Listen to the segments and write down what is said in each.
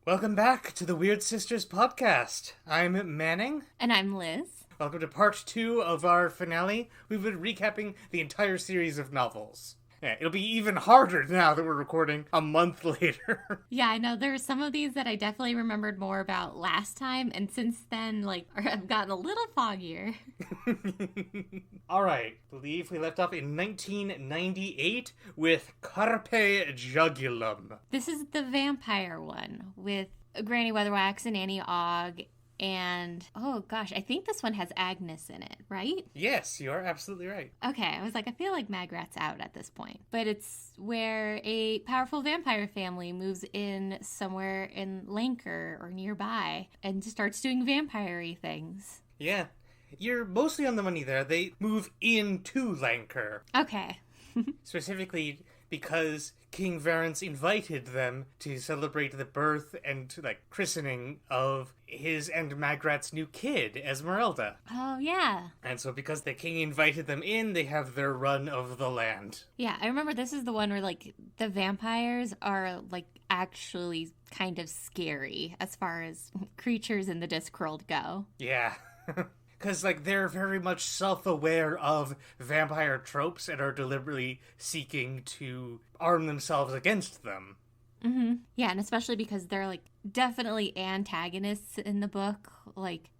Welcome back to the Weird Sisters podcast. I'm Manning. And I'm Liz. Welcome to part 2 of our finale. We've been recapping the entire series of novels. Yeah, it'll be even harder now that we're recording a month later. Yeah, I know there are some of these that I definitely remembered more about last time, and since then, I've gotten a little foggier. Alright, believe we left off in 1998 with Carpe Jugulum. This is the vampire one with Granny Weatherwax and Annie Ogg. And, oh gosh, I think this one has Agnes in it, right? Yes, you are absolutely right. Okay, I was like, I feel like Magrat's out at this point. But it's where a powerful vampire family moves in somewhere in Lancre or nearby and starts doing vampire-y things. Yeah, you're mostly on the money there. They move into Lancre. Okay. Specifically because King Varence invited them to celebrate the birth and, christening of his and Magrat's new kid, Esmeralda. Oh, yeah. And so because the king invited them in, they have their run of the land. Yeah, I remember this is the one where, the vampires are, actually kind of scary as far as creatures in the Discworld go. Yeah. Because, they're very much self-aware of vampire tropes and are deliberately seeking to arm themselves against them. Mm-hmm. Yeah, and especially because they're, definitely antagonists in the book.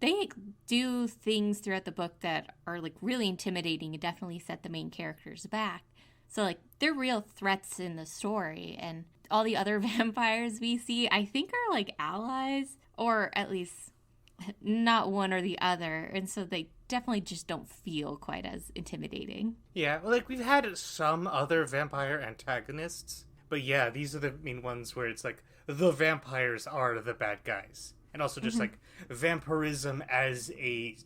They do things throughout the book that are, really intimidating and definitely set the main characters back. So, they're real threats in the story. And all the other vampires we see, I think, are, allies. Or at least not one or the other, and so they definitely just don't feel quite as intimidating. Yeah, we've had some other vampire antagonists, but yeah, these are the main ones where it's the vampires are the bad guys. And also just vampirism as a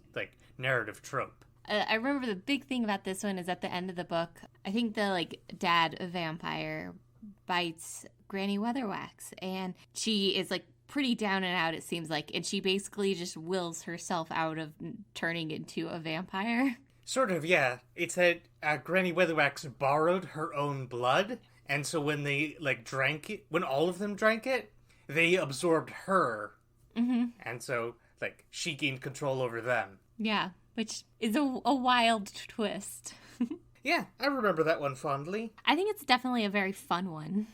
narrative trope. I remember the big thing about this one is at the end of the book, I think the dad vampire bites Granny Weatherwax, and she is pretty down and out, it seems like, and she basically just wills herself out of turning into a vampire. Sort of, yeah. It's that Granny Weatherwax borrowed her own blood, and so when they, drank it, when all of them drank it, they absorbed her. Mm-hmm. And so, she gained control over them. Yeah, which is a wild twist. Yeah, I remember that one fondly. I think it's definitely a very fun one.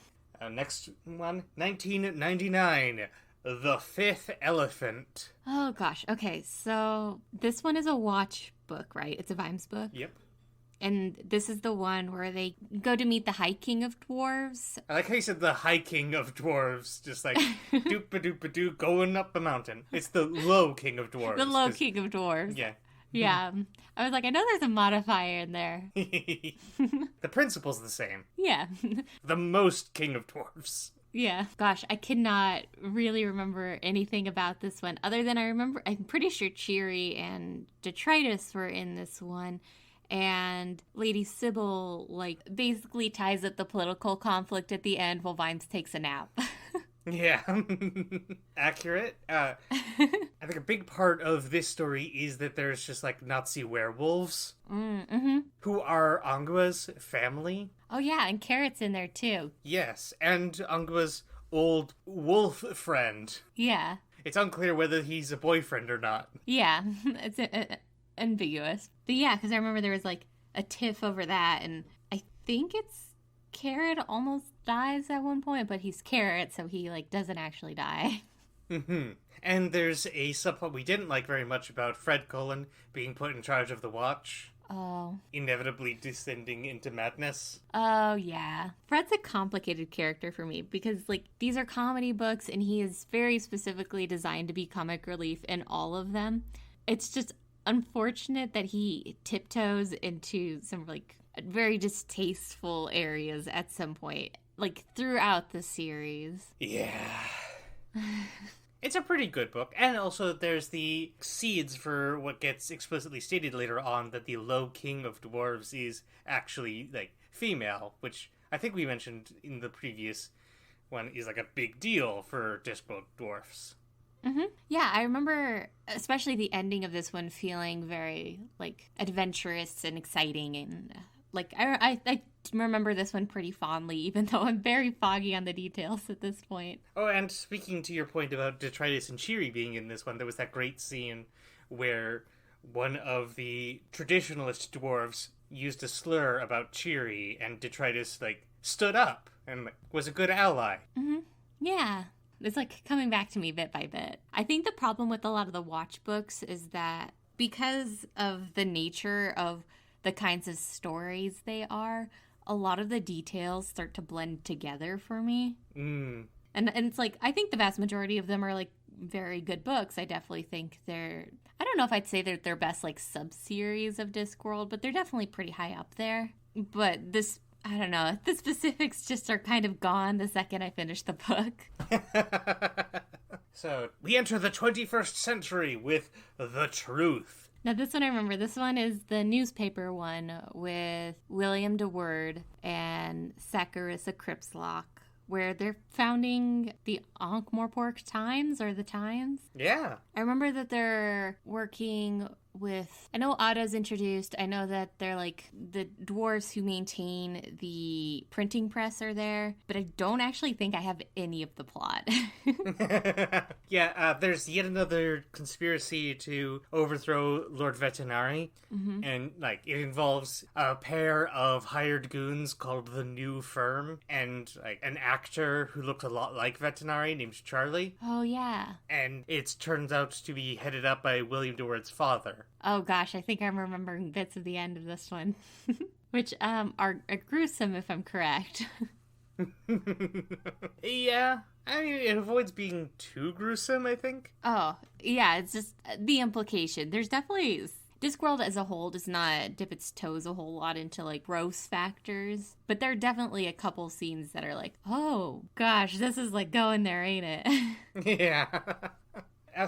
Next one, 1999. The Fifth Elephant. Oh, gosh. Okay, so this one is a watch book, right? It's a Vimes book? Yep. And this is the one where they go to meet the High King of Dwarves. I like how you said the High King of Dwarves, just doop-a-doop-a-doo, going up the mountain. It's the Low King of Dwarves. The Low King of Dwarves. Yeah. Yeah. I was like, I know there's a modifier in there. The principle's the same. Yeah. The most King of Dwarves. Yeah. Gosh, I cannot really remember anything about this one other than I'm pretty sure Cheery and Detritus were in this one. And Lady Sybil, basically ties up the political conflict at the end while Vimes takes a nap. Yeah. Accurate. I think a big part of this story is that there's just Nazi werewolves who are Angua's family. Oh yeah, and Carrot's in there too. Yes, and Angua's old wolf friend. Yeah. It's unclear whether he's a boyfriend or not. Yeah, it's ambiguous. But yeah, because I remember there was a tiff over that, and I think it's Carrot almost dies at one point, but he's Carrot, so he doesn't actually die. Mm-hmm. And there's a subplot we didn't like very much about Fred Cullen being put in charge of the watch. Oh. Inevitably descending into madness. Oh, yeah. Fred's a complicated character for me because, these are comedy books and he is very specifically designed to be comic relief in all of them. It's just unfortunate that he tiptoes into some, very distasteful areas at some point, throughout the series. Yeah. It's a pretty good book. And also there's the seeds for what gets explicitly stated later on that the Low King of Dwarves is actually, female, which I think we mentioned in the previous one is, a big deal for Discworld dwarfs. Mm-hmm. Yeah, I remember especially the ending of this one feeling very, adventurous and exciting and like, I remember this one pretty fondly, even though I'm very foggy on the details at this point. Oh, and speaking to your point about Detritus and Cheery being in this one, there was that great scene where one of the traditionalist dwarves used a slur about Cheery, and Detritus, like, stood up and like, was a good ally. Mm-hmm. Yeah. It's like coming back to me bit by bit. I think the problem with a lot of the watch books is that because of the nature of the kinds of stories they are, a lot of the details start to blend together for me. Mm. And it's like, I think the vast majority of them are like very good books. I definitely think I don't know if I'd say they're their best like sub-series of Discworld, but they're definitely pretty high up there. But this, I don't know, the specifics just are kind of gone the second I finish the book. So, we enter the 21st century with The Truth. Now, this one I remember. This one is the newspaper one with William de Wyrd and Saccharissa Cripslock, where they're founding the Ankh-Morpork Times, or the Times. Yeah. I remember that they're working with, I know Ada's introduced, I know that they're like the dwarves who maintain the printing press are there, but I don't actually think I have any of the plot. Yeah, there's yet another conspiracy to overthrow Lord Vetinari, and like it involves a pair of hired goons called the New Firm, and like an actor who looked a lot like Vetinari named Charlie. Oh, yeah. And it turns out to be headed up by William de Wyrd's father. Oh gosh, I think I'm remembering bits of the end of this one, which are gruesome if I'm correct. Yeah, I mean, it avoids being too gruesome, I think. Oh, yeah, it's just the implication. There's definitely, Discworld as a whole does not dip its toes a whole lot into like gross factors, but there are definitely a couple scenes that are like, oh gosh, this is like going there, ain't it? Yeah.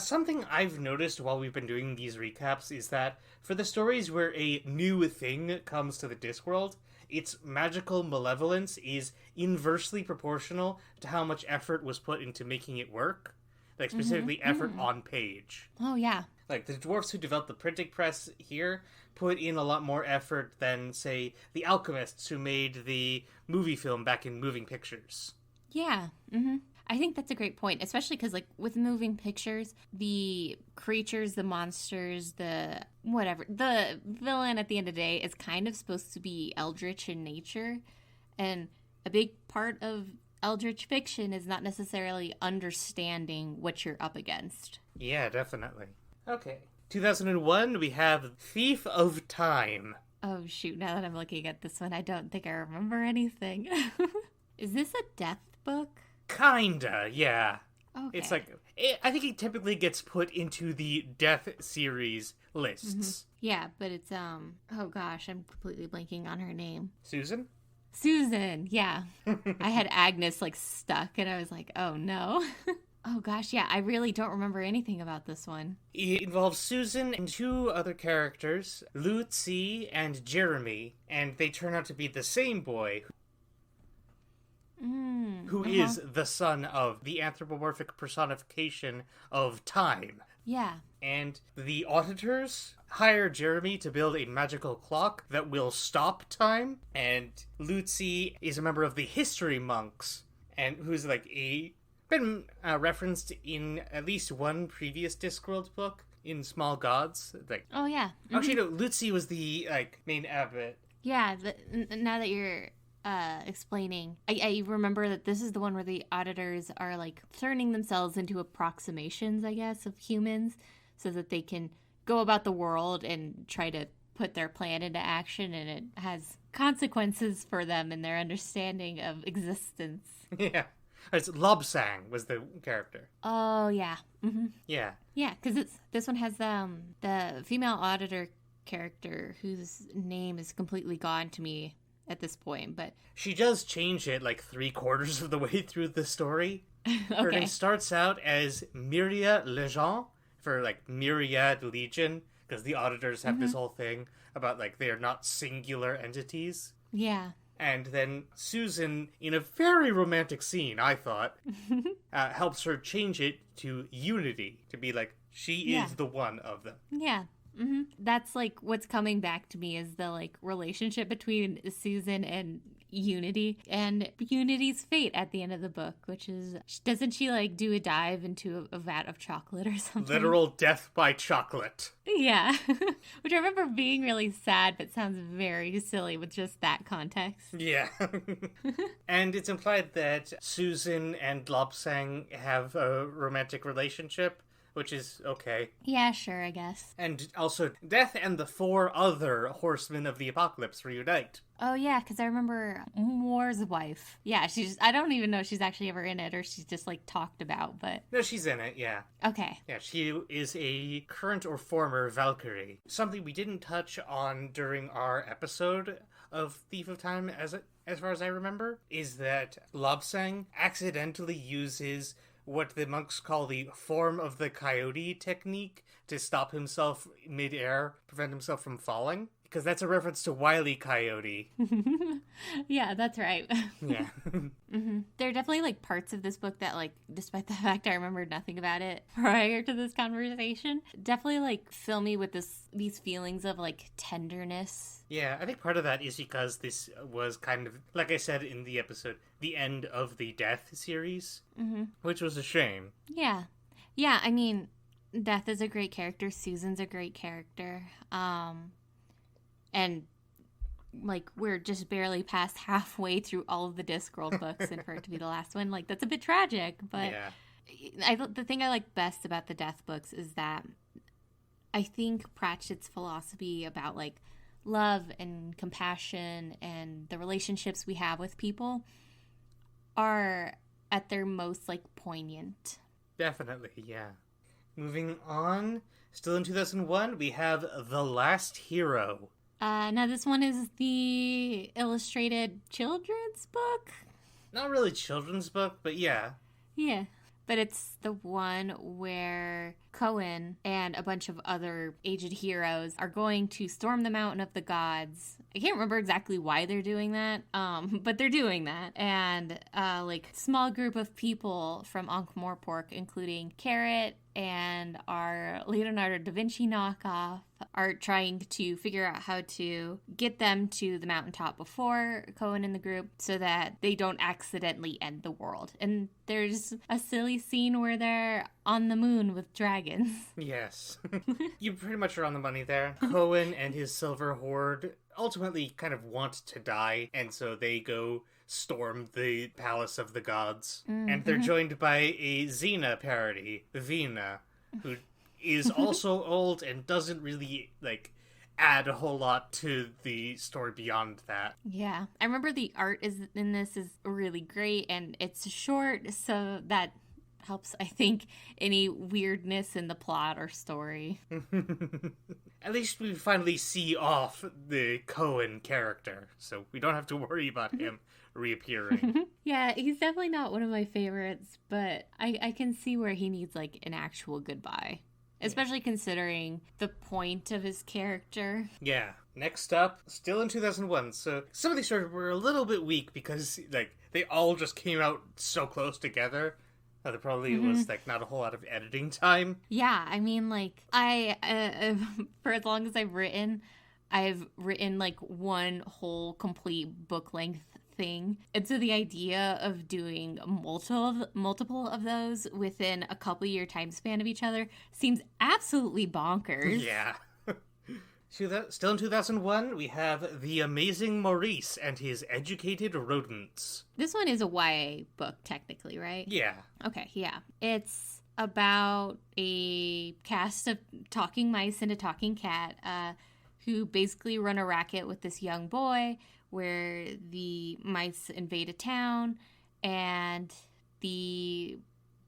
Something I've noticed while we've been doing these recaps is that for the stories where a new thing comes to the Discworld, its magical malevolence is inversely proportional to how much effort was put into making it work. Like, specifically effort on page. Oh, yeah. Like, the dwarfs who developed the printing press here put in a lot more effort than, say, the alchemists who made the movie film back in Moving Pictures. Yeah, I think that's a great point, especially because, like, with moving pictures, the creatures, the monsters, the whatever, the villain at the end of the day is kind of supposed to be eldritch in nature. And a big part of eldritch fiction is not necessarily understanding what you're up against. Yeah, definitely. Okay. 2001, we have Thief of Time. Oh, shoot. Now that I'm looking at this one, I don't think I remember anything. Is this a death book? Kinda, yeah. Okay. It's like, I think it typically gets put into the death series lists. Yeah, but it's, oh gosh, I'm completely blanking on her name. Susan? Susan, yeah. I had Agnes, like, stuck, and I was like, oh no. Oh gosh, yeah, I really don't remember anything about this one. It involves Susan and two other characters, Lucy and Jeremy, and they turn out to be the same boy, who is the son of the anthropomorphic personification of time. Yeah. And the auditors hire Jeremy to build a magical clock that will stop time, and Lucy is a member of the history monks, and who's like been referenced in at least one previous Discworld book in Small Gods. Like, oh yeah. Actually, no, Lucy was the like main abbot. Yeah. Now that you're explaining, I remember that this is the one where the auditors are like turning themselves into approximations, I guess, of humans, so that they can go about the world and try to put their plan into action, and it has consequences for them in their understanding of existence. Yeah. It's Lobsang was the character. Oh, yeah. Yeah. Yeah, because this one has the female auditor character whose name is completely gone to me at this point, but... She does change it like 3/4 of the way through the story. Her name starts out as Myria Lejean, for like Myriad Legion, because the auditors have this whole thing about like they're not singular entities. Yeah. And then Susan, in a very romantic scene, I thought, helps her change it to Unity, to be like, she is the one of them. Yeah. That's like what's coming back to me is the like relationship between Susan and Unity and Unity's fate at the end of the book, which is, doesn't she like do a dive into a vat of chocolate or something? Literal death by chocolate. Yeah. Which I remember being really sad, but sounds very silly with just that context. Yeah. And it's implied that Susan and Lobsang have a romantic relationship, which is okay. Yeah, sure, I guess. And also, Death and the 4 other Horsemen of the Apocalypse reunite. Oh, yeah, because I remember Moore's wife. Yeah, I don't even know if she's actually ever in it or she's just, like, talked about, but... No, she's in it, yeah. Okay. Yeah, she is a current or former Valkyrie. Something we didn't touch on during our episode of Thief of Time, as far as I remember, is that Lobsang accidentally uses what the monks call the form of the coyote technique to stop himself mid-air, prevent himself from falling. Because that's a reference to Wile E. Coyote. Yeah, that's right. Yeah. There are definitely, like, parts of this book that, like, despite the fact I remembered nothing about it prior to this conversation, definitely, like, fill me with these feelings of, like, tenderness. Yeah, I think part of that is because this was kind of, like I said in the episode, the end of the Death series, which was a shame. Yeah. Yeah, I mean, Death is a great character. Susan's a great character. And, like, we're just barely past halfway through all of the Discworld books, and for it to be the last one, like, that's a bit tragic. But the thing I like best about the Death books is that I think Pratchett's philosophy about, like, love and compassion and the relationships we have with people are at their most, like, poignant. Definitely, yeah. Moving on, still in 2001, we have The Last Hero. Now this one is the illustrated children's book? Not really children's book, but yeah. Yeah. But it's the one where Cohen and a bunch of other aged heroes are going to storm the Mountain of the Gods. I can't remember exactly why they're doing that, but they're doing that. And, like, small group of people from Ankh-Morpork, including Carrot and our Leonardo da Vinci knockoff, are trying to figure out how to get them to the mountaintop before Cohen and the group so that they don't accidentally end the world. And there's a silly scene where they're on the moon with dragons. Yes. You pretty much are on the money there. Cohen and his Silver Horde ultimately kind of want to die, and so they go storm the Palace of the Gods. And they're joined by a Xena parody, Vina, who is also old and doesn't really, like, add a whole lot to the story beyond that. Yeah. I remember the art in this is really great, and it's short, so that helps, I think, any weirdness in the plot or story. At least we finally see off the Cohen character, so we don't have to worry about him reappearing. Yeah, he's definitely not one of my favorites, but I can see where he needs, like, an actual goodbye. Especially considering the point of his character. Yeah. Next up, still in 2001. So some of these stories were a little bit weak because, like, they all just came out so close together. There probably was, like, not a whole lot of editing time. Yeah, I mean, like, for as long as I've written, like, one whole complete book-length thing. And so the idea of doing multiple of those within a couple year time span of each other seems absolutely bonkers. Yeah. Still in 2001, we have The Amazing Maurice and His Educated Rodents. This one is a YA book, technically, right? Yeah. Okay, yeah. It's about a cast of talking mice and a talking cat who basically run a racket with this young boy where the mice invade a town and the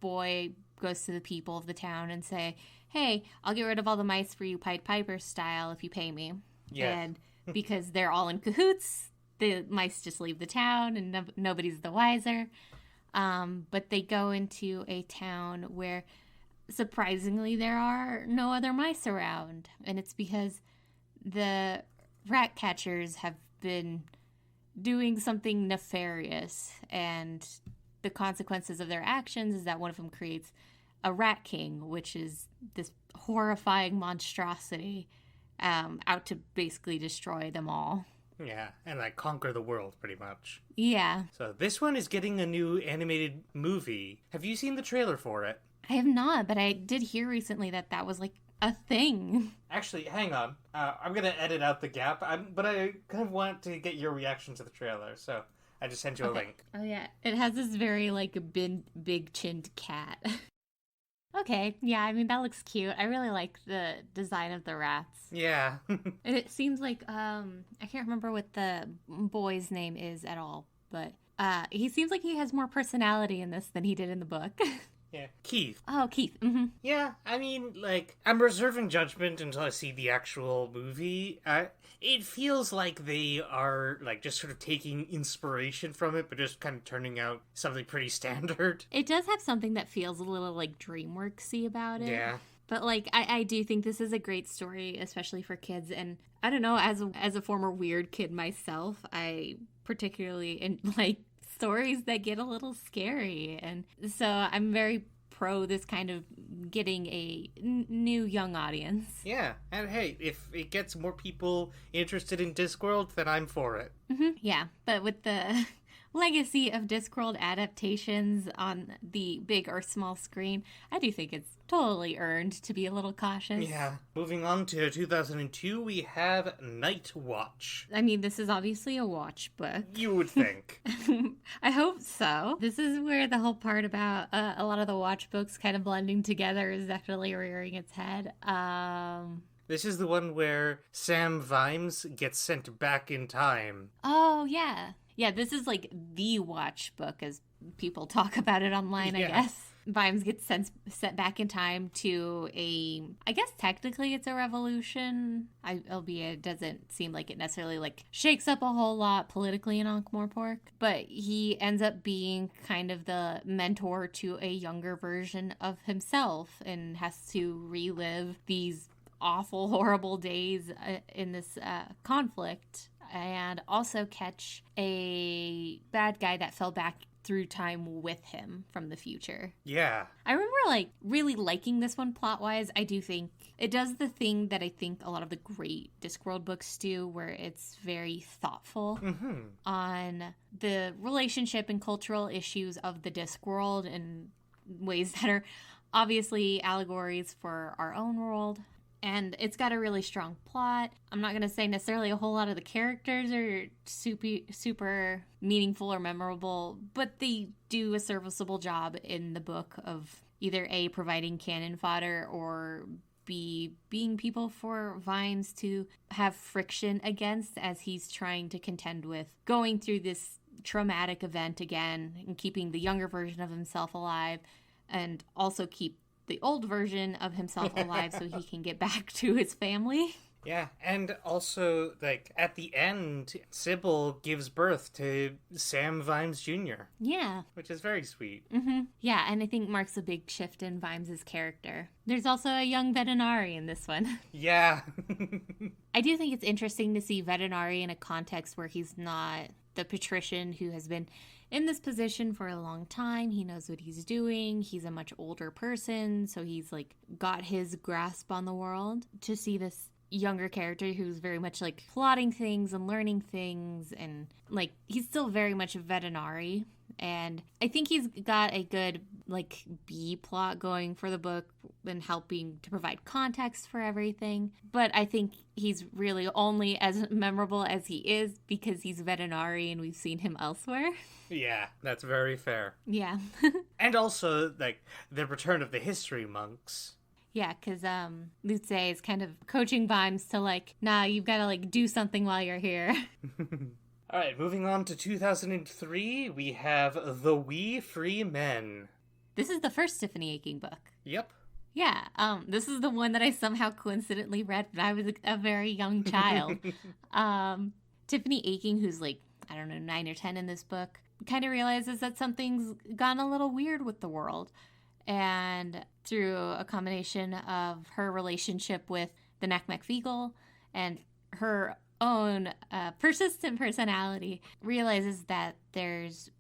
boy goes to the people of the town and say, hey, I'll get rid of all the mice for you Pied Piper style if you pay me. Yeah. And because they're all in cahoots, the mice just leave the town and nobody's the wiser. But they go into a town where, surprisingly, there are no other mice around. And it's because the rat catchers have been doing something nefarious, and the consequences of their actions is that one of them creates a rat king, which is this horrifying monstrosity out to basically destroy them all. Yeah, and like conquer the world, pretty much. Yeah. So this one is getting a new animated movie. Have you seen the trailer for it? I have not, but I did hear recently that that was like a thing. Actually, hang on. I'm gonna edit out the gap, but I kind of want to get your reaction to the trailer, so I just sent you a link. Oh yeah, it has this very like big chinned cat. Okay, yeah, I mean that looks cute. I really like the design of the rats. Yeah. And it seems like I can't remember what the boy's name is at all, but he seems like he has more personality in this than he did in the book. Yeah. Keith. Oh, Keith. Mm-hmm. Yeah, I mean, like, I'm reserving judgment until I see the actual movie. It feels like they are, like, just sort of taking inspiration from it, but just kind of turning out something pretty standard. It does have something that feels a little, like, DreamWorks-y about it. Yeah. But, like, I do think this is a great story, especially for kids. And I don't know, as a former Wyrd kid myself, I particularly like stories that get a little scary. And so I'm very pro this kind of getting a new young audience. Yeah, and hey, if it gets more people interested in Discworld, then I'm for it. Mm-hmm. Yeah, but with the legacy of Discworld adaptations on the big or small screen, I do think it's totally earned to be a little cautious. Yeah. Moving on to 2002, we have Night Watch. I mean, this is obviously a watch book. You would think. I hope so. This is where the whole part about a lot of the watch books kind of blending together is definitely rearing its head. This is the one where Sam Vimes gets sent back in time. Oh, yeah. Yeah, this is like the watch book as people talk about it online, I guess. Vimes gets sent back in time to I guess technically it's a revolution, albeit it doesn't seem like it necessarily like shakes up a whole lot politically in Ankh-Morpork, but he ends up being kind of the mentor to a younger version of himself and has to relive these awful, horrible days in this conflict, and also catch a bad guy that fell back through time with him from the future. Yeah. I remember like really liking this one plot-wise. I do think it does the thing that I think a lot of the great Discworld books do, where it's very thoughtful on the relationship and cultural issues of the Discworld in ways that are obviously allegories for our own world. And it's got a really strong plot. I'm not going to say necessarily a whole lot of the characters are super meaningful or memorable, but they do a serviceable job in the book of either A, providing cannon fodder, or B, being people for Vimes to have friction against as he's trying to contend with going through this traumatic event again and keeping the younger version of himself alive, and also keep the old version of himself alive so he can get back to his family. Yeah, and also, like, at the end, Sybil gives birth to Sam Vimes Jr. Yeah. Which is very sweet. Mm-hmm. Yeah, and I think marks a big shift in Vimes' character. There's also a young Vetinari in this one. Yeah. I do think it's interesting to see Vetinari in a context where he's not the patrician who has been in this position for a long time. He knows what he's doing. He's a much older person, so he's like got his grasp on the world. To see this younger character who's very much like plotting things and learning things, and like he's still very much a Vetinari, and I think he's got a good like B plot going for the book and helping to provide context for everything. But I think he's really only as memorable as he is because he's Vetinari and we've seen him elsewhere. Yeah, that's very fair. Yeah. And also, like, the return of the history monks. Yeah, because Luce is kind of coaching Vimes to, like, nah, you've got to, like, do something while you're here. All right, moving on to 2003, we have The We Free Men. This is the first Tiffany Aching book. Yep. Yeah, this is the one that I somehow coincidentally read when I was a very young child. Tiffany Aching, who's, like, I don't know, 9 or 10 in this book, kind of realizes that something's gone a little weird with the world. And through a combination of her relationship with the Nakmek and her own persistent personality, realizes that there's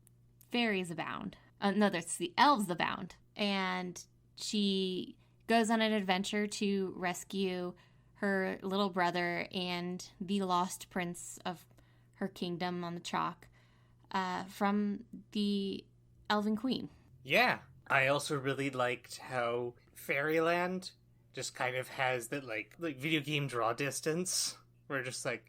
fairies abound. No, there's the elves abound. And she goes on an adventure to rescue her little brother and the lost prince of her kingdom on the chalk from the Elven Queen. Yeah. I also really liked how Fairyland just kind of has that, like video game draw distance, where just, like,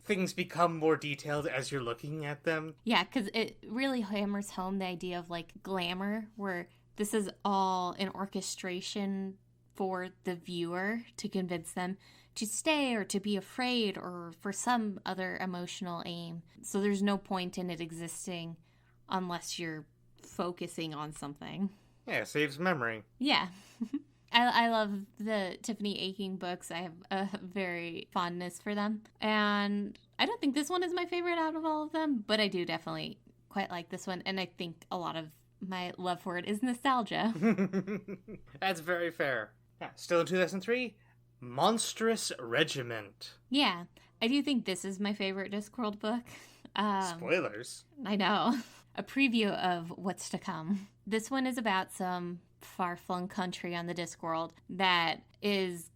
things become more detailed as you're looking at them. Yeah, because it really hammers home the idea of, like, glamour, where this is all an orchestration for the viewer to convince them to stay or to be afraid or for some other emotional aim. So there's no point in it existing unless you're focusing on something. Yeah, it saves memory. Yeah. I love the Tiffany Aching books. I have a very fondness for them. And I don't think this one is my favorite out of all of them, but I do definitely quite like this one. And I think a lot of my love for it is nostalgia. That's very fair. Yeah, still in 2003, Monstrous Regiment. Yeah, I do think this is my favorite Discworld book. Spoilers. I know. A preview of what's to come. This one is about some far-flung country on the Discworld that is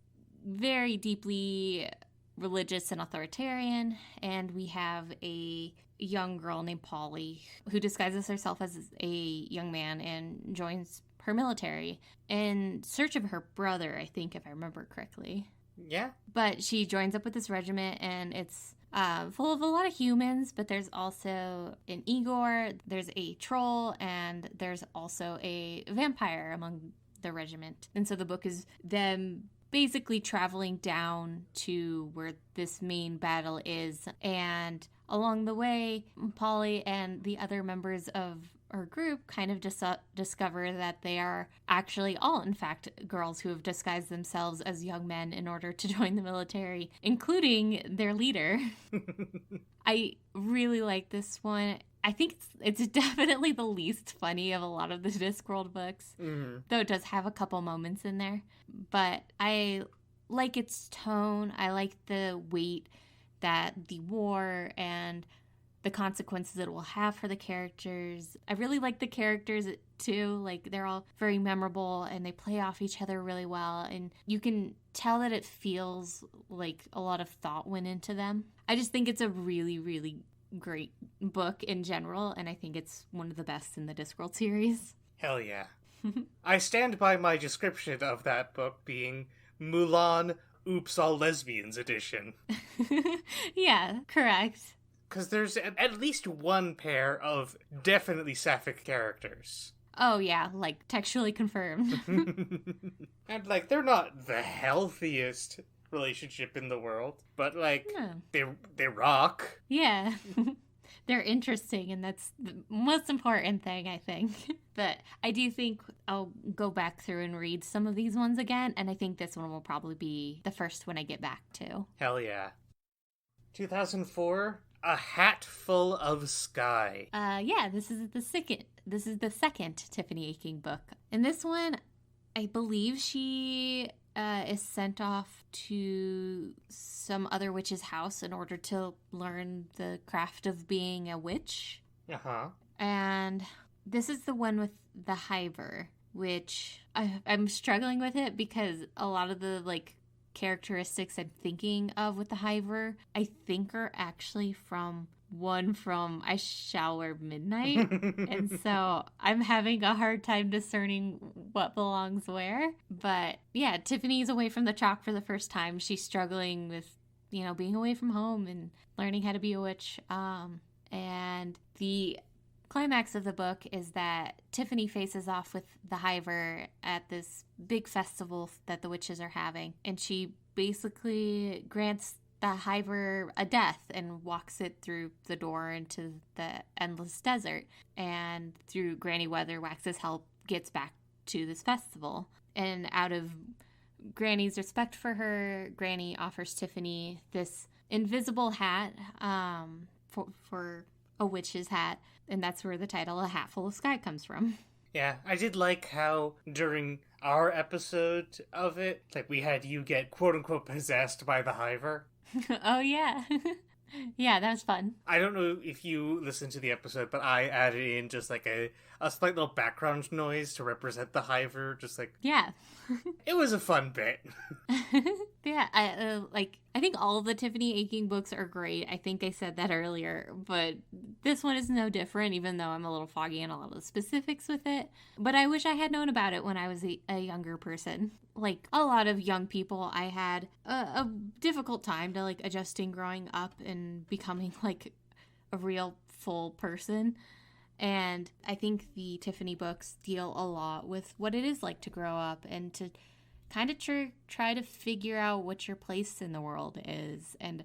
very deeply religious and authoritarian, and we have a young girl named Polly who disguises herself as a young man and joins her military in search of her brother, I think, if I remember correctly. Yeah. But she joins up with this regiment, and it's full of a lot of humans, but there's also an Igor, there's a troll, and there's also a vampire among the regiment. And so the book is them basically traveling down to where this main battle is. And along the way, Polly and the other members of her group kind of discover that they are actually all, in fact, girls who have disguised themselves as young men in order to join the military, including their leader. I really like this one. I think it's definitely the least funny of a lot of the Discworld books, though it does have a couple moments in there. But I like its tone. I like the weight that the war and the consequences it will have for the characters. I really like the characters too. Like, they're all very memorable and they play off each other really well. And you can tell that it feels like a lot of thought went into them. I just think it's a really, really great book in general. And I think it's one of the best in the Discworld series. Hell yeah. I stand by my description of that book being Mulan Oops All Lesbians edition. Yeah, correct. Because there's at least one pair of definitely sapphic characters. Oh, yeah, like, textually confirmed. And, like, they're not the healthiest relationship in the world, but, like, they rock. Yeah. They're interesting, and that's the most important thing, I think. But I do think I'll go back through and read some of these ones again, and I think this one will probably be the first one I get back to. Hell yeah. 2004... A Hat Full of Sky. Yeah, this is the second Tiffany Aching book. In this one, I believe she is sent off to some other witch's house in order to learn the craft of being a witch. Uh-huh. And this is the one with the hiver, which I'm struggling with it because a lot of the, like, characteristics I'm thinking of with the hiver, I think are actually from I Shall Wear Midnight. And so I'm having a hard time discerning what belongs where. But yeah, Tiffany's away from the chalk for the first time. She's struggling with, being away from home and learning how to be a witch. And the climax of the book is that Tiffany faces off with the hiver at this big festival that the witches are having, and she basically grants the hiver a death and walks it through the door into the endless desert, and through Granny Weatherwax's help gets back to this festival. And out of Granny's respect for her, Granny offers Tiffany this invisible hat for a witch's hat, and that's where the title A Hat Full of Sky comes from. Yeah, I did like how during our episode of it, like, we had you get quote-unquote possessed by the hiver. Oh, yeah. Yeah, that was fun. I don't know if you listened to the episode, but I added in just like a slight little background noise to represent the Hiver. Just like, Yeah. it was a fun bit. Yeah, I think all of the Tiffany Aching books are great. I think I said that earlier, but this one is no different, even though I'm a little foggy on a lot of the specifics with it. But I wish I had known about it when I was a younger person. Like a lot of young people, I had a difficult time to like adjusting growing up and becoming like a real full person. And I think the Tiffany books deal a lot with what it is like to grow up and to kind of try to figure out what your place in the world is. And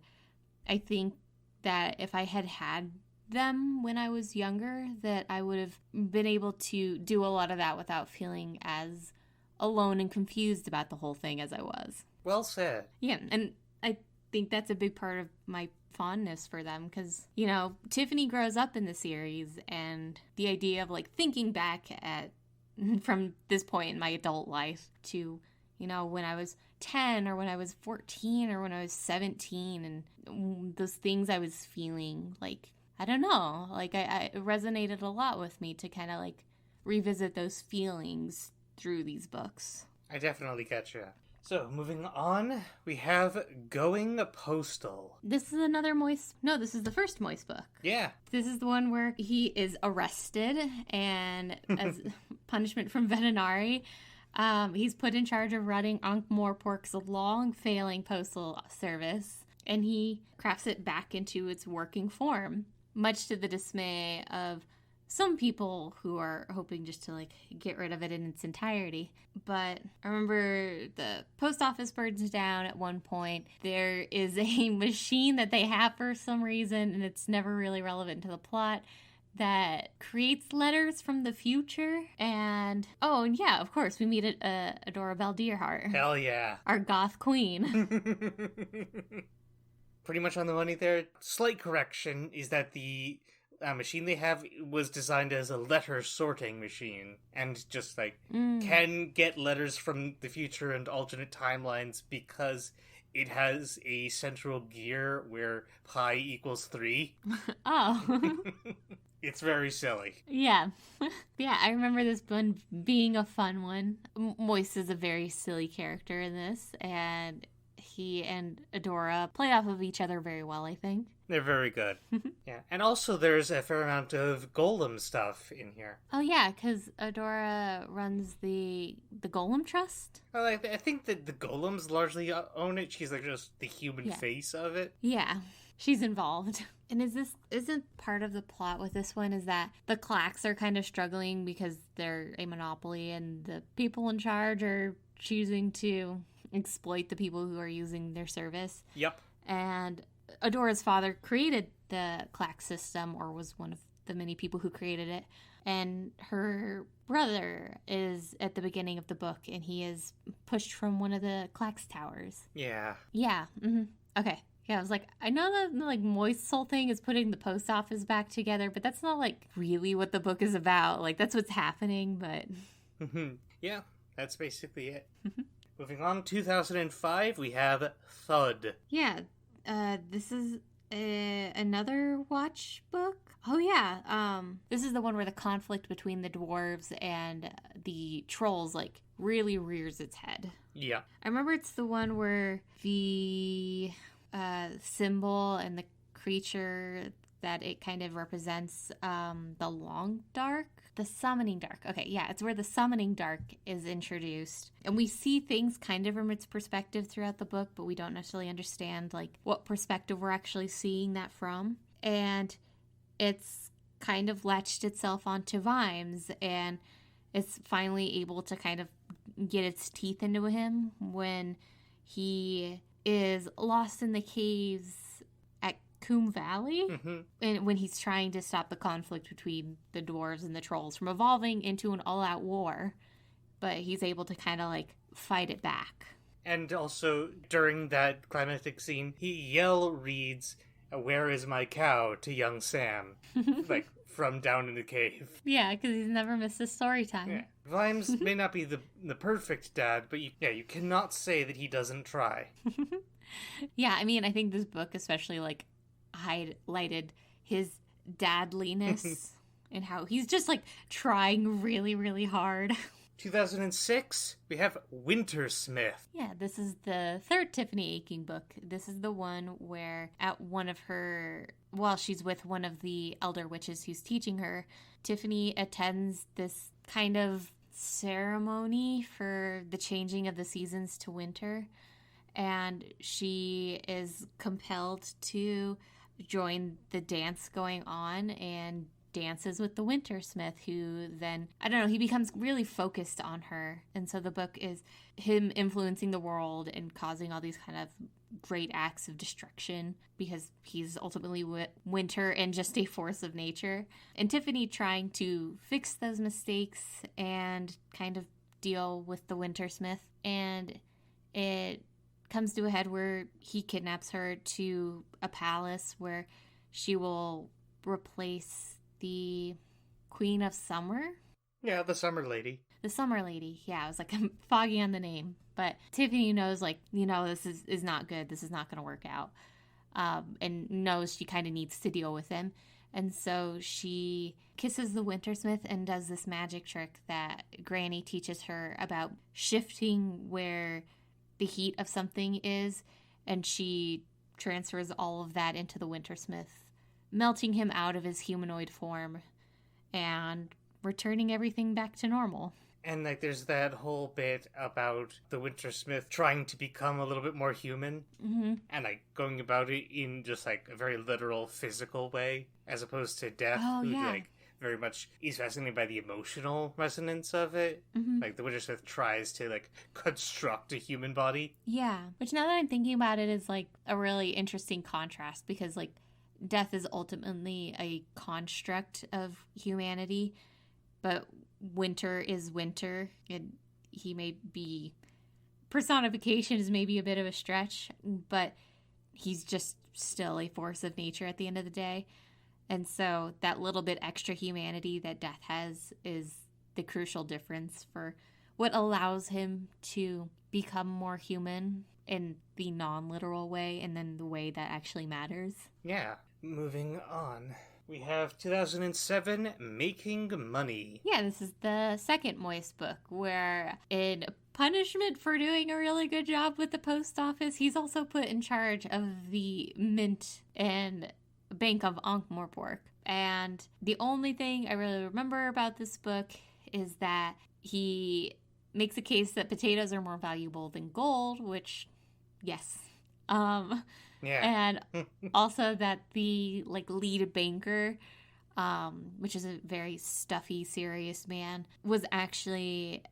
I think that if I had had them when I was younger, that I would have been able to do a lot of that without feeling as alone and confused about the whole thing as I was. Well said. Yeah, and I think that's a big part of my fondness for them because, you know, Tiffany grows up in the series, and the idea of like thinking back at from this point in my adult life to, you know, when I was 10 or when I was 14 or when I was 17 and those things I was feeling, like, I don't know, like I it resonated a lot with me to kind of like revisit those feelings through these books. I definitely get you. So, moving on, we have Going Postal. This is this is the first Moist book. Yeah. This is the one where he is arrested and as punishment from Veterinary, he's put in charge of running Ankh-Morpork's long-failing postal service, and he crafts it back into its working form, much to the dismay of some people who are hoping just to like get rid of it in its entirety. But I remember the post office burns down at one point. There is a machine that they have for some reason, and it's never really relevant to the plot, that creates letters from the future. And and yeah, of course, we meet Adora Belle Deerheart. Hell yeah. Our goth queen. Pretty much on the money there. Slight correction is that the machine they have was designed as a letter sorting machine and just like can get letters from the future and alternate timelines because it has a central gear where pi equals 3. Oh. It's very silly. Yeah. Yeah, I remember this one being a fun one. Moist is a very silly character in this, and he and Adora play off of each other very well, I think. They're very good. Yeah, and also there's a fair amount of Golem stuff in here. Oh yeah, because Adora runs the Golem Trust. Well, I think that the Golems largely own it. She's like just the human face of it. Yeah, she's involved. And isn't part of the plot with this one is that the Clacks are kind of struggling because they're a monopoly and the people in charge are choosing to exploit the people who are using their service. Yep. And Adora's father created the Clack system, or was one of the many people who created it. And her brother is at the beginning of the book, and he is pushed from one of the Clack's towers. Yeah. Yeah. Mm-hmm. Okay. Yeah, I was like, I know that like Moist's whole thing is putting the post office back together, but that's not like really what the book is about. Like that's what's happening, but yeah, that's basically it. Moving on, 2005, we have Thud. Yeah, this is another Watch book. Oh yeah, this is the one where the conflict between the dwarves and the trolls like really rears its head. Yeah. I remember it's the one where the symbol and the creature that it kind of represents, the long dark, the summoning dark. Okay, yeah, it's where the summoning dark is introduced. And we see things kind of from its perspective throughout the book, but we don't necessarily understand like what perspective we're actually seeing that from. And it's kind of latched itself onto Vimes, and it's finally able to kind of get its teeth into him when he is lost in the caves at Coombe Valley, and when he's trying to stop the conflict between the dwarves and the trolls from evolving into an all-out war, but he's able to kind of like fight it back. And also, during that climactic scene, he reads, "Where is my cow?" to young Sam, like from down in the cave. Yeah, because he's never missed a story time. Yeah. Vimes may not be the perfect dad, but you cannot say that he doesn't try. Yeah, I mean, I think this book, especially like highlighted his dadliness and how he's just like trying really, really hard. 2006, we have Wintersmith. Yeah, this is the third Tiffany Aching book. This is the one where at one of her, while she's with one of the elder witches who's teaching her, Tiffany attends this kind of ceremony for the changing of the seasons to winter. And she is compelled to join the dance going on and dances with the Wintersmith, who then, I don't know, he becomes really focused on her. And so the book is him influencing the world and causing all these kind of great acts of destruction because he's ultimately winter and just a force of nature. And Tiffany trying to fix those mistakes and kind of deal with the Wintersmith. And it comes to a head where he kidnaps her to a palace where she will replace the Queen of Summer. Yeah, the Summer Lady. The Summer Lady. Yeah, I was like, I'm foggy on the name. But Tiffany knows, like, this is not good. This is not going to work out. And knows she kind of needs to deal with him. And so she kisses the Wintersmith and does this magic trick that Granny teaches her about shifting where the heat of something is. And she transfers all of that into the Wintersmith, melting him out of his humanoid form and returning everything back to normal. And, like, there's that whole bit about the Wintersmith trying to become a little bit more human. Mm-hmm. And, like, going about it in just, like, a very literal, physical way, as opposed to Death, who, like, very much is fascinated by the emotional resonance of it. Mm-hmm. Like, the Wintersmith tries to, like, construct a human body. Yeah. Which, now that I'm thinking about it, is, like, a really interesting contrast, because, like, Death is ultimately a construct of humanity, but winter is winter, and he may be, personification is maybe a bit of a stretch, but he's just still a force of nature at the end of the day. And so that little bit extra humanity that Death has is the crucial difference for what allows him to become more human in the non-literal way, and then the way that actually matters. Yeah. Moving on. We have 2007, Making Money. Yeah, this is the second Moist book, where in punishment for doing a really good job with the post office, he's also put in charge of the mint and Bank of Ankh-Morpork. And the only thing I really remember about this book is that he makes a case that potatoes are more valuable than gold, which, yes. Yeah. And also that the, like, lead banker, which is a very stuffy, serious man, was actually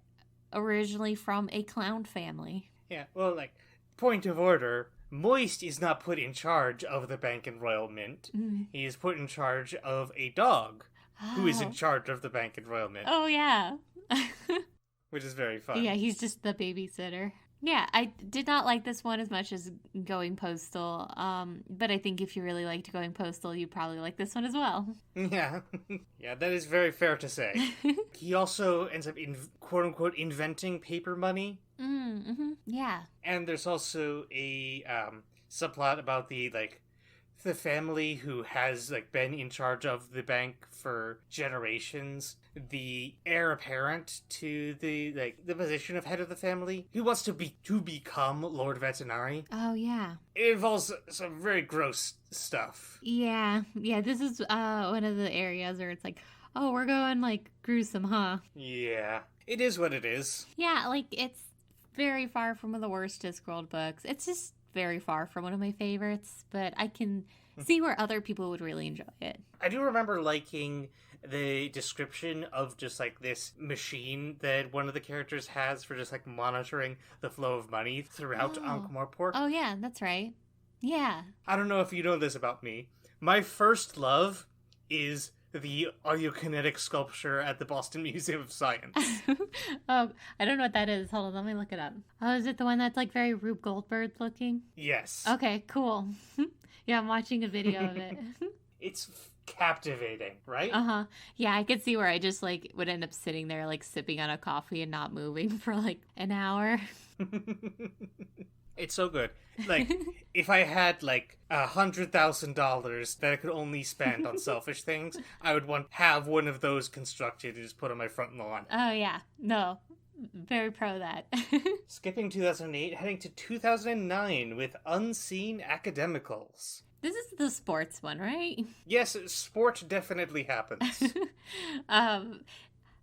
originally from a clown family. Yeah, well, like, point of order, Moist is not put in charge of the Bank and Royal Mint. Mm. He is put in charge of a dog who is in charge of the Bank and Royal Mint. Oh, yeah. Which is very fun. Yeah, he's just the babysitter. Yeah, I did not like this one as much as Going Postal, but I think if you really liked Going Postal, you probably like this one as well. Yeah. Yeah, that is very fair to say. He also ends up, quote-unquote, inventing paper money. Mm-hmm. Yeah. And there's also a subplot about the family who has, like, been in charge of the bank for generations. The heir apparent to the position of head of the family, who wants to become Lord Vetinari. Oh, yeah. It involves some very gross stuff. Yeah. Yeah, this is one of the areas where it's like, oh, we're going, like, gruesome, huh? Yeah. It is what it is. Yeah, like, it's very far from one of the worst Discworld books. It's just very far from one of my favorites, but I can see where other people would really enjoy it. I do remember liking the description of just, like, this machine that one of the characters has for just, like, monitoring the flow of money throughout Ankh-Morpork. Oh, yeah, that's right. Yeah. I don't know if you know this about me. My first love is the audiokinetic sculpture at the Boston Museum of Science. Oh, I don't know what that is. Hold on, let me look it up. Oh, is it the one that's, like, very Rube Goldberg looking? Yes. Okay, cool. Yeah, I'm watching a video of it. It's captivating, right? Uh-huh. Yeah, I could see where I just, like, would end up sitting there, like, sipping on a coffee and not moving for, like, an hour. It's so good. Like, if I had, like, $100,000 that I could only spend on selfish things, I would have one of those constructed and just put on my front lawn. Oh, yeah. No. Very pro that. Skipping 2008, heading to 2009 with Unseen Academicals. This is the sports one, right? Yes, sport definitely happens.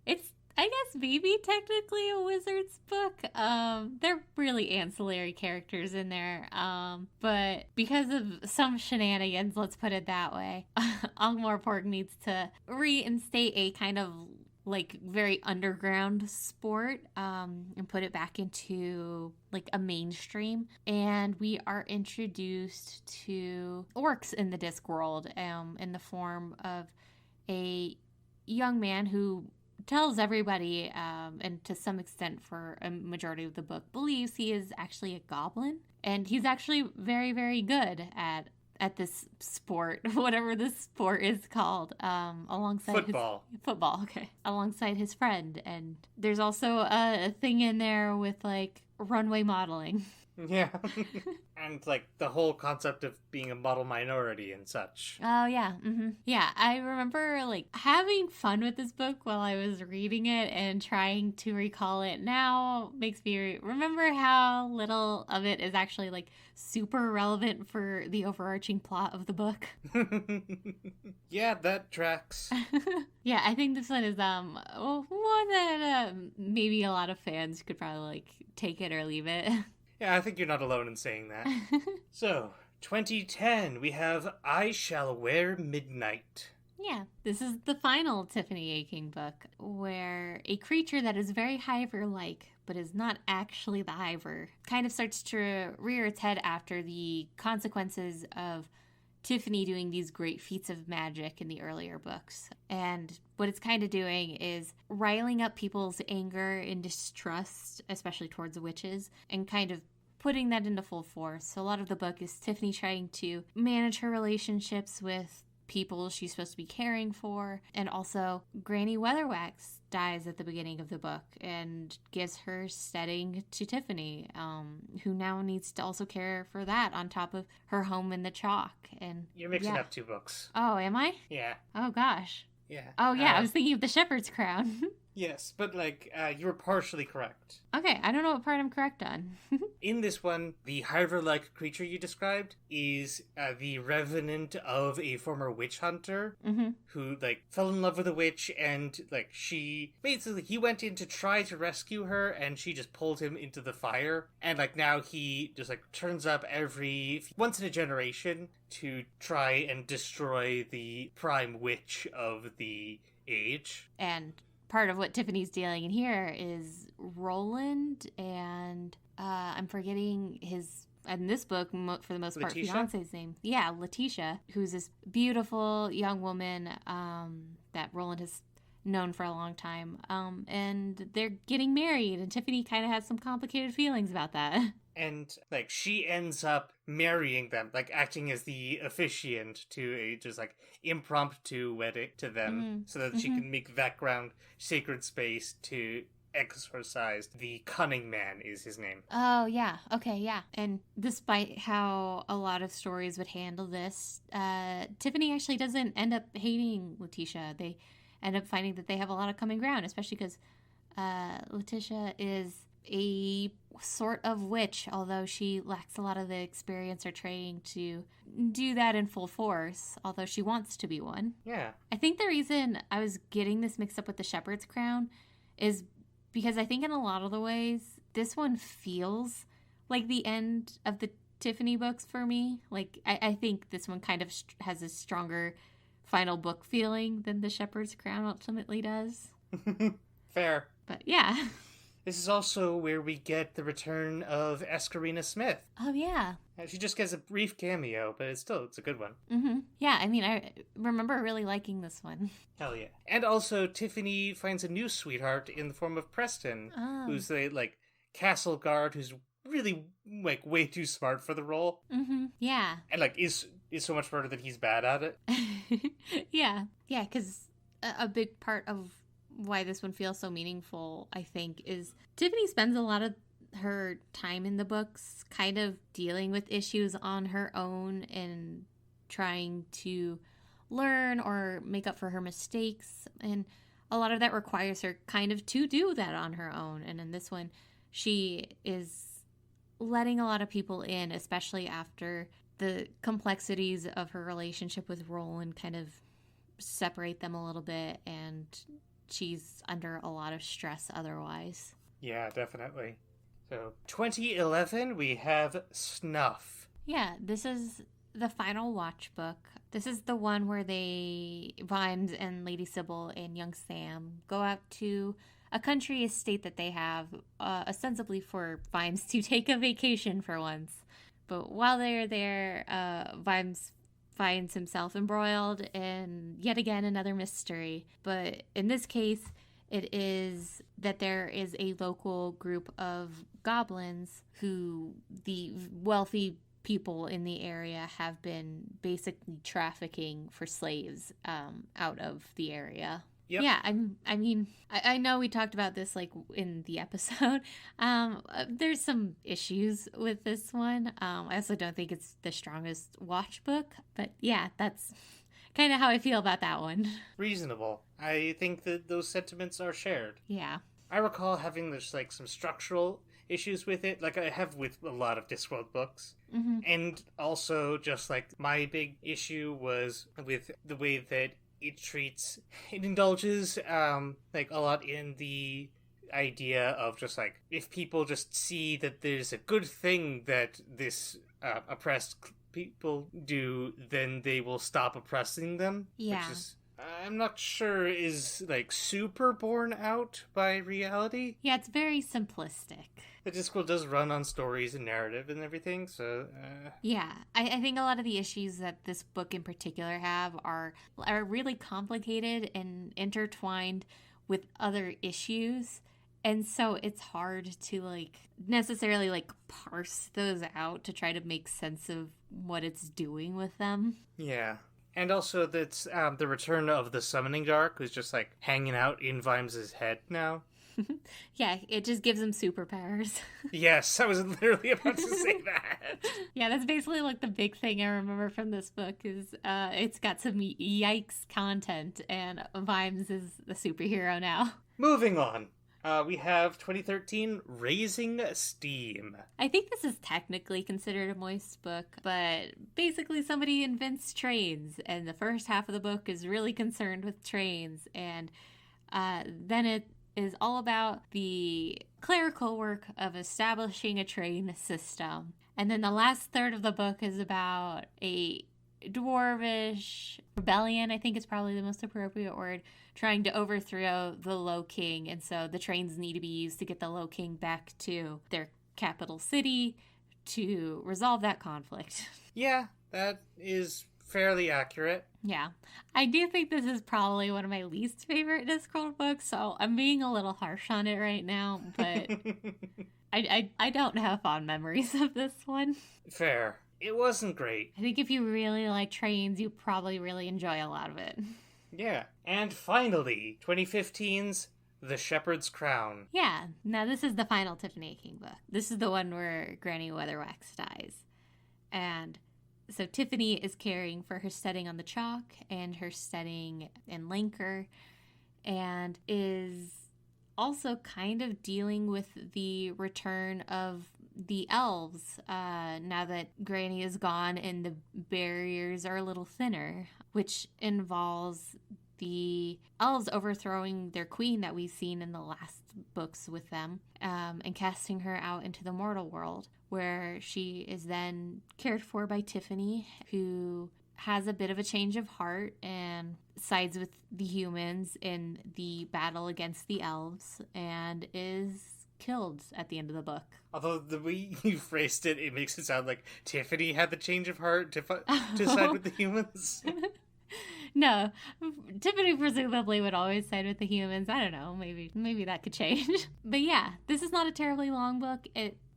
It's, I guess, maybe technically a wizard's book. They're really ancillary characters in there. But because of some shenanigans, let's put it that way, Angmar needs to reinstate a kind of like very underground sport and put it back into like a mainstream, and we are introduced to orcs in the Discworld in the form of a young man who tells everybody, and to some extent for a majority of the book, believes he is actually a goblin, and he's actually very, very good at this sport, whatever this sport is called, alongside football, okay, alongside his friend. And there's also a thing in there with like runway modeling. Yeah. And like the whole concept of being a model minority and such. Oh yeah. Mm-hmm. Yeah, I remember like having fun with this book while I was reading it, and trying to recall it now makes me remember how little of it is actually like super relevant for the overarching plot of the book. Yeah, that tracks. Yeah, I think this one is one that maybe a lot of fans could probably like take it or leave it. Yeah, I think you're not alone in saying that. So, 2010, we have I Shall Wear Midnight. Yeah, this is the final Tiffany Aching book, where a creature that is very Hiver-like, but is not actually the Hiver, kind of starts to rear its head after the consequences of Tiffany doing these great feats of magic in the earlier books. And what it's kind of doing is riling up people's anger and distrust, especially towards witches, and kind of putting that into full force. So a lot of the book is Tiffany trying to manage her relationships with people she's supposed to be caring for, and also Granny Weatherwax dies at the beginning of the book and gives her steading to Tiffany, who now needs to also care for that on top of her home in the chalk. And you're mixing up two books. Oh, am I? Yeah. Oh gosh. Yeah. Oh yeah, I was thinking of the Shepherd's Crown. Yes, but like you were partially correct. Okay, I don't know what part I'm correct on. In this one, the Hiver-like creature you described is the revenant of a former witch hunter who like fell in love with a witch, and like he went in to try to rescue her, and she just pulled him into the fire, and like now he just like turns up once in a generation to try and destroy the prime witch of the age. And part of what Tiffany's dealing in here is Roland and I'm forgetting his, in this book, for the most part, fiance's name. Yeah, Letitia, who's this beautiful young woman that Roland has known for a long time. And they're getting married, and Tiffany kind of has some complicated feelings about that. And like she ends up marrying them, like acting as the officiant to a just like impromptu wedding to them, so that she can make background sacred space to exorcise the Cunning Man is his name. Oh yeah, okay, yeah. And despite how a lot of stories would handle this, Tiffany actually doesn't end up hating Letitia. They end up finding that they have a lot of common ground, especially because Letitia is a sort of witch, although she lacks a lot of the experience or training to do that in full force, although she wants to be one. Yeah. I think the reason I was getting this mixed up with the Shepherd's Crown is because I think in a lot of the ways, this one feels like the end of the Tiffany books for me. Like, I think this one kind of has a stronger final book feeling than the Shepherd's Crown ultimately does. Fair. But yeah. This is also where we get the return of Escarina Smith. Oh, yeah. She just gets a brief cameo, but it's a good one. Mm-hmm. Yeah, I mean, I remember really liking this one. Hell yeah. And also, Tiffany finds a new sweetheart in the form of Preston, who's the, like, castle guard who's really, like, way too smart for the role. Mm-hmm. Yeah. And, like, is so much smarter that he's bad at it. Yeah. Yeah, because a big part of why this one feels so meaningful, I think, is Tiffany spends a lot of her time in the books kind of dealing with issues on her own and trying to learn or make up for her mistakes. And a lot of that requires her kind of to do that on her own. And in this one, she is letting a lot of people in, especially after the complexities of her relationship with Roland kind of separate them a little bit, and she's under a lot of stress otherwise. Yeah, definitely. So, 2011, we have Snuff. Yeah, this is the final watch book. This is the one where Vimes and Lady Sybil and young Sam go out to a country estate that they have, ostensibly for Vimes to take a vacation for once. But while they're there, Vimes finds himself embroiled in yet again another mystery. But in this case, it is that there is a local group of goblins who the wealthy people in the area have been basically trafficking for slaves out of the area. Yep. Yeah, I know we talked about this like in the episode. There's some issues with this one. I also don't think it's the strongest watch book, but yeah, that's kind of how I feel about that one. Reasonable. I think that those sentiments are shared. Yeah. I recall having this like some structural issues with it, like I have with a lot of Discworld books. Mm-hmm. And also just like my big issue was with the way that it indulges like a lot in the idea of just like, if people just see that there's a good thing that this oppressed people do, then they will stop oppressing them. Yeah. Which is, I'm not sure is like super borne out by reality. Yeah, it's very simplistic. The Discworld does run on stories and narrative and everything, so... Yeah, I think a lot of the issues that this book in particular have are really complicated and intertwined with other issues, and so it's hard to, like, necessarily, like, parse those out to try to make sense of what it's doing with them. Yeah. And also that's the return of the Summoning Dark, who's just, like, hanging out in Vimes' head now. Yeah, it just gives him superpowers. Yes, I was literally about to say that. Yeah, that's basically like the big thing I remember from this book is it's got some yikes content, and Vimes is the superhero now. Moving on. We have 2013 Raising Steam. I think this is technically considered a moist book, but basically somebody invents trains, and the first half of the book is really concerned with trains, and then it is all about the clerical work of establishing a train system. And then the last third of the book is about a dwarvish rebellion, I think is probably the most appropriate word, trying to overthrow the Low King. And so the trains need to be used to get the Low King back to their capital city to resolve that conflict. Yeah, that is fairly accurate. Yeah. I do think this is probably one of my least favorite Discworld books, so I'm being a little harsh on it right now, but I don't have fond memories of this one. Fair. It wasn't great. I think if you really like trains, you probably really enjoy a lot of it. Yeah. And finally, 2015's The Shepherd's Crown. Yeah. Now this is the final Tiffany King book. This is the one where Granny Weatherwax dies. And so Tiffany is caring for her setting on the chalk and her setting in Lancre, and is also kind of dealing with the return of the elves now that Granny is gone and the barriers are a little thinner, which involves the elves overthrowing their queen that we've seen in the last books with them, and casting her out into the mortal world, where she is then cared for by Tiffany, who has a bit of a change of heart and sides with the humans in the battle against the elves, and is killed at the end of the book. Although the way you phrased it, it makes it sound like Tiffany had the change of heart to side with the humans. No, Tiffany presumably would always side with the humans. I don't know, maybe that could change. But yeah, this is not a terribly long book.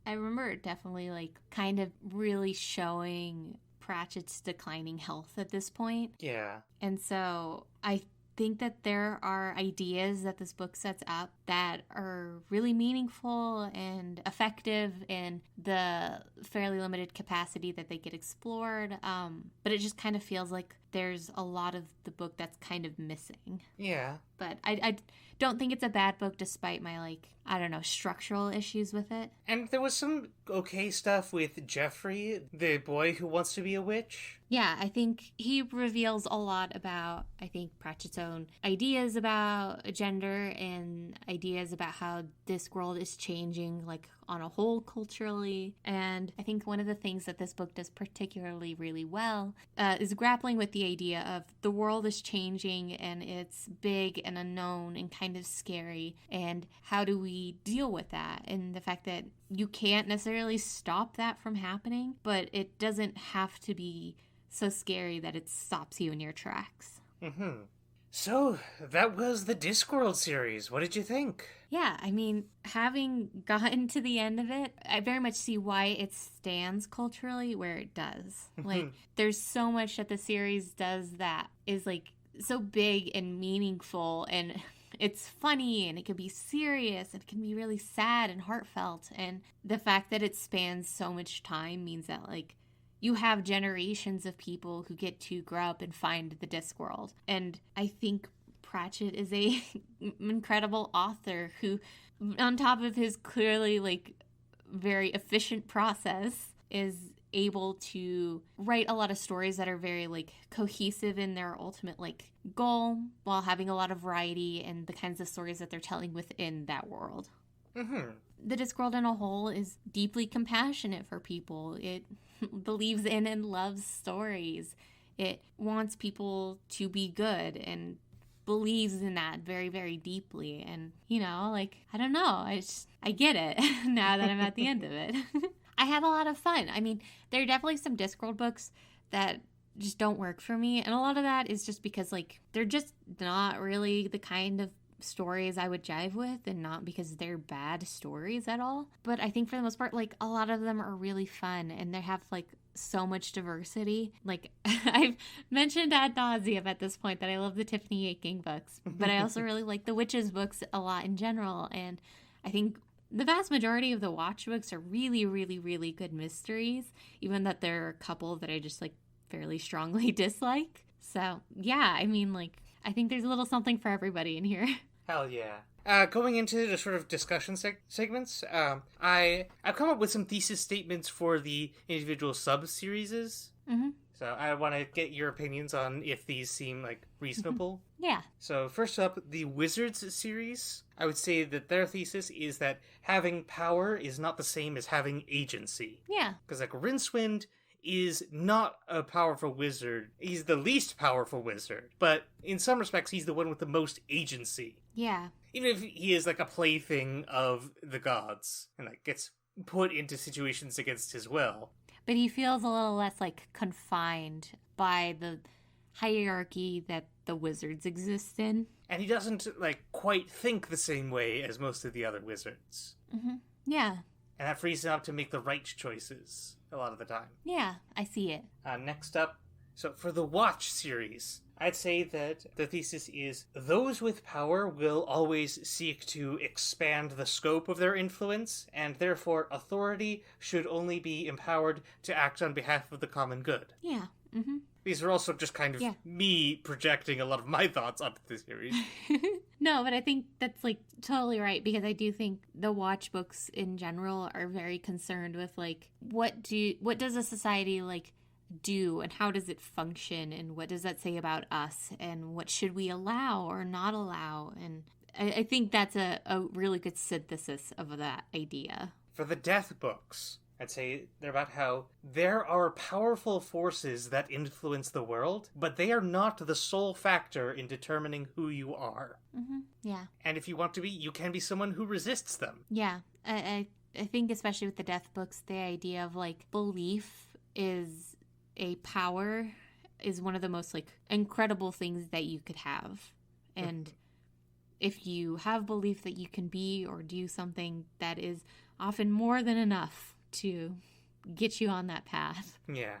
I remember it definitely like kind of really showing Pratchett's declining health at this point. Yeah. And so I think that there are ideas that this book sets up that are really meaningful and effective in the fairly limited capacity that they get explored. But it just kind of feels like there's a lot of the book that's kind of missing. Yeah. But I don't think it's a bad book despite my, like, I don't know, structural issues with it. And there was some okay stuff with Jeffrey, the boy who wants to be a witch. Yeah, I think he reveals a lot about, I think, Pratchett's own ideas about gender and ideas about how this world is changing, like, on a whole culturally. And I think one of the things that this book does particularly really well is grappling with the idea of the world is changing and it's big and unknown and kind of scary. And how do we deal with that? And the fact that you can't necessarily stop that from happening, but it doesn't have to be so scary that it stops you in your tracks. Mm-hmm. So, that was the Discworld series. What did you think? Yeah, I mean, having gotten to the end of it, I very much see why it stands culturally where it does. Like, there's so much that the series does that is, like, so big and meaningful, and it's funny, and it can be serious, and it can be really sad and heartfelt, and the fact that it spans so much time means that, like, you have generations of people who get to grow up and find the Discworld. And I think Pratchett is a incredible author who, on top of his clearly, like, very efficient process, is able to write a lot of stories that are very, like, cohesive in their ultimate, like, goal, while having a lot of variety and the kinds of stories that they're telling within that world. Mm-hmm. The Discworld in a whole is deeply compassionate for people. It believes in and loves stories. It wants people to be good and believes in that very, very deeply. And, you know, like, I don't know. I get it now that I'm at the end of it. I had a lot of fun. I mean, there are definitely some Discworld books that just don't work for me. And a lot of that is just because, like, they're just not really the kind of stories I would jive with, and not because they're bad stories at all. But I think for the most part, like, a lot of them are really fun and they have, like, so much diversity. Like, I've mentioned ad nauseum at this point that I love the Tiffany Aching books, but I also really like the Witches books a lot in general. And I think the vast majority of the Watch books are really, really, really good mysteries, even that there are a couple that I just, like, fairly strongly dislike. So yeah, I mean, like, I think there's a little something for everybody in here. Hell yeah. Going into the sort of discussion segments, I've come up with some thesis statements for the individual sub-series. Mm-hmm. So I want to get your opinions on if these seem, like, reasonable. Yeah. So first up, the Wizards series. I would say that their thesis is that having power is not the same as having agency. Yeah. Because, like, Rincewind is not a powerful wizard. He's the least powerful wizard. But in some respects, he's the one with the most agency. Yeah. Even if he is, like, a plaything of the gods and, like, gets put into situations against his will. But he feels a little less, like, confined by the hierarchy that the wizards exist in. And he doesn't, like, quite think the same way as most of the other wizards. Mm-hmm. Yeah. And that frees him up to make the right choices a lot of the time. Yeah, I see it. Next up, so for the Watch series, I'd say that the thesis is those with power will always seek to expand the scope of their influence, and therefore authority should only be empowered to act on behalf of the common good. Yeah. Mm-hmm. These are also just kind of me projecting a lot of my thoughts onto the series. No, but I think that's, like, totally right, because I do think the Watch books in general are very concerned with, like, what does a society, like, do, and how does it function, and what does that say about us, and what should we allow or not allow. And I think that's a really good synthesis of that idea. For the Death books, I'd say they're about how there are powerful forces that influence the world, but they are not the sole factor in determining who you are. Mm-hmm. Yeah. And if you want to be, you can be someone who resists them. Yeah. I think especially with the Death books, the idea of, like, belief is a power is one of the most, like, incredible things that you could have. And if you have belief that you can be or do something, that is often more than enough to get you on that path. Yeah.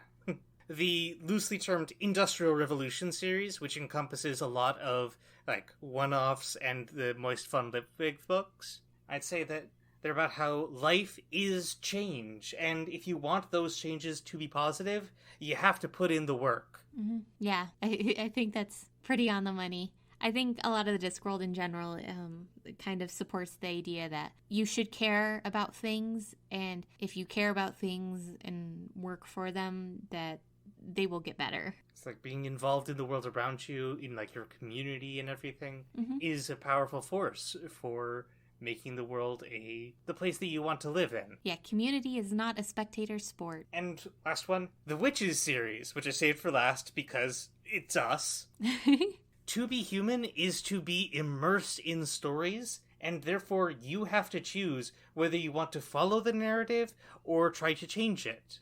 the loosely termed Industrial Revolution series, which encompasses a lot of, like, one-offs and the Moist Fun Lip books. I'd say that they're about how life is change, and if you want those changes to be positive, you have to put in the work. Mm-hmm. Yeah, I think that's pretty on the money. I think a lot of the Discworld in general kind of supports the idea that you should care about things, and if you care about things and work for them, that they will get better. It's like being involved in the world around you, in like your community and everything, is a powerful force for making the world the place that you want to live in. Yeah, community is not a spectator sport. And last one, the Witches series, which I saved for last because it's us. To be human is to be immersed in stories, and therefore you have to choose whether you want to follow the narrative or try to change it.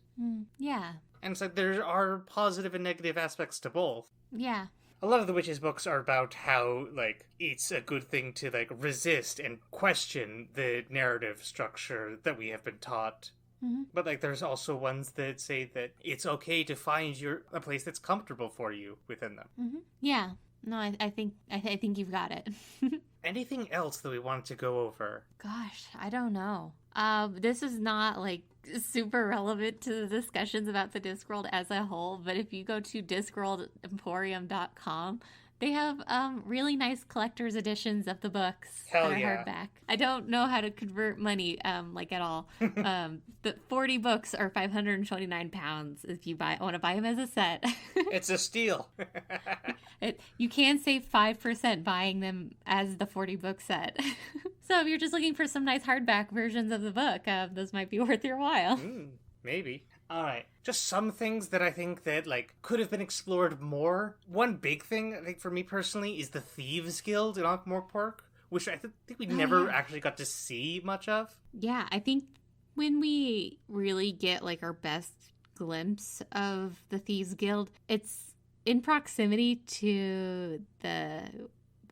Yeah. And it's like there are positive and negative aspects to both. Yeah. A lot of the Witches books are about how, like, it's a good thing to, like, resist and question the narrative structure that we have been taught. But, like, there's also ones that say that it's okay to find a place that's comfortable for you within them. Yeah. No, I think you've got it. Anything else that we wanted to go over? Gosh, I don't know. This is not, like, super relevant to the discussions about the Discworld as a whole, but if you go to discworldemporium.com, they have really nice collector's editions of the books Hell that are yeah. hardback. I don't know how to convert money, like, at all. The 40 books are £529 if you want to buy them as a set. It's a steal. You can save 5% buying them as the 40 book set. So if you're just looking for some nice hardback versions of the book, those might be worth your while. Maybe. Alright, just some things that I think that, like, could have been explored more. One big thing, I think, for me personally, is the Thieves Guild in Ankh-Morpork, which I think we never actually got to see much of. Yeah, I think when we really get, like, our best glimpse of the Thieves Guild, it's in proximity to the